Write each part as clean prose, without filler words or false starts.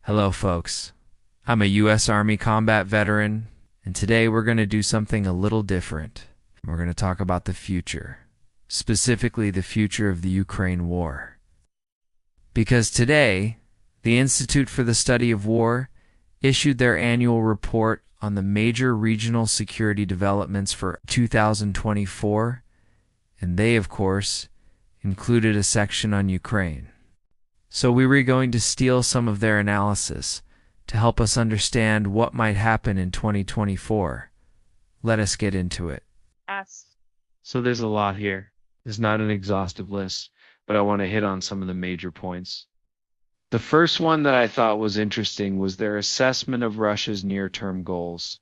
Hello, folks. I'm a U.S. Army combat veteran, and today we're going to do something a little different. We're going to talk about the future, specifically the future of the Ukraine war. Because today, the Institute for the Study of War issued their annual report on the major regional security developments for 2024, and they, of course, included a section on Ukraine. So we were going to steal some of their analysis to help us understand what might happen in 2024. Let us get into it. Yes. So there's a lot here. It's not an exhaustive list, but I want to hit on some of the major points. The first one that I thought was interesting was their assessment of Russia's near-term goals.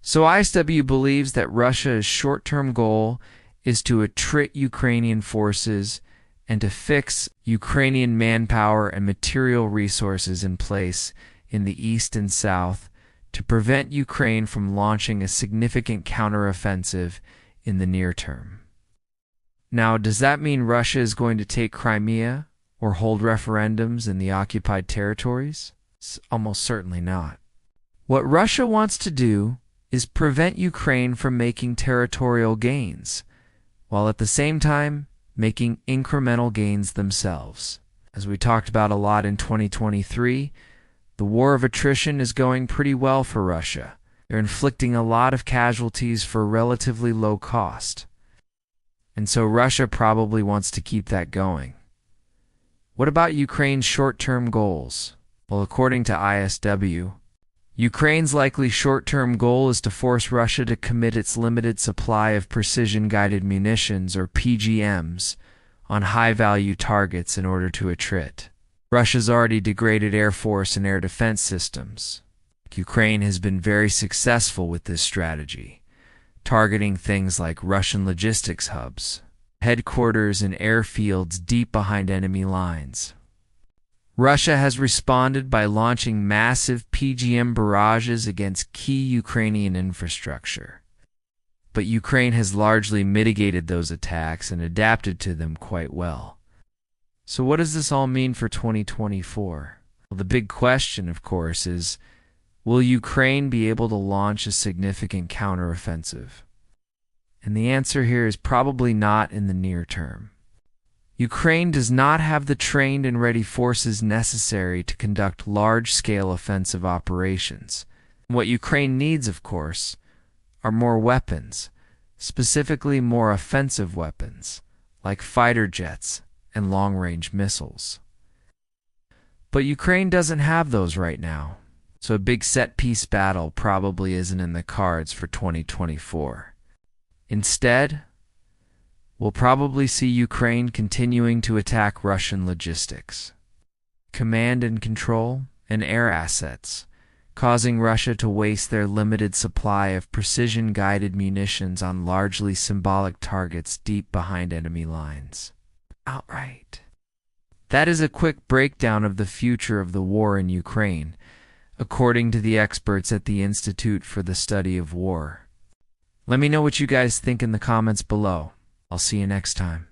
So ISW believes that Russia's short-term goal is to attrit Ukrainian forces and to fix Ukrainian manpower and material resources in place in the east and south to prevent Ukraine from launching a significant counteroffensive in the near term. Now, does that mean Russia is going to take Crimea or hold referendums in the occupied territories? Almost certainly not. What Russia wants to do is prevent Ukraine from making territorial gains, while at the same time making incremental gains themselves. As we talked about a lot in 2023, the war of attrition is going pretty well for Russia. They're inflicting a lot of casualties for relatively low cost. And so Russia probably wants to keep that going. What about Ukraine's short-term goals? Well, according to ISW, Ukraine's likely short-term goal is to force Russia to commit its limited supply of precision-guided munitions, or PGMs, on high-value targets in order to attrit. Russia's already degraded air force and air defense systems. Ukraine has been very successful with this strategy, targeting things like Russian logistics hubs, headquarters and airfields deep behind enemy lines. Russia has responded by launching massive PGM barrages against key Ukrainian infrastructure. But Ukraine has largely mitigated those attacks and adapted to them quite well. So what does this all mean for 2024? Well, the big question, of course, is, will Ukraine be able to launch a significant counteroffensive? And the answer here is probably not in the near term. Ukraine does not have the trained and ready forces necessary to conduct large-scale offensive operations. What Ukraine needs, of course, are more weapons, specifically more offensive weapons, like fighter jets and long-range missiles. But Ukraine doesn't have those right now, so a big set-piece battle probably isn't in the cards for 2024. Instead, we'll probably see Ukraine continuing to attack Russian logistics, command and control, and air assets, causing Russia to waste their limited supply of precision-guided munitions on largely symbolic targets deep behind enemy lines. Outright. That is a quick breakdown of the future of the war in Ukraine, according to the experts at the Institute for the Study of War. Let me know what you guys think in the comments below. I'll see you next time.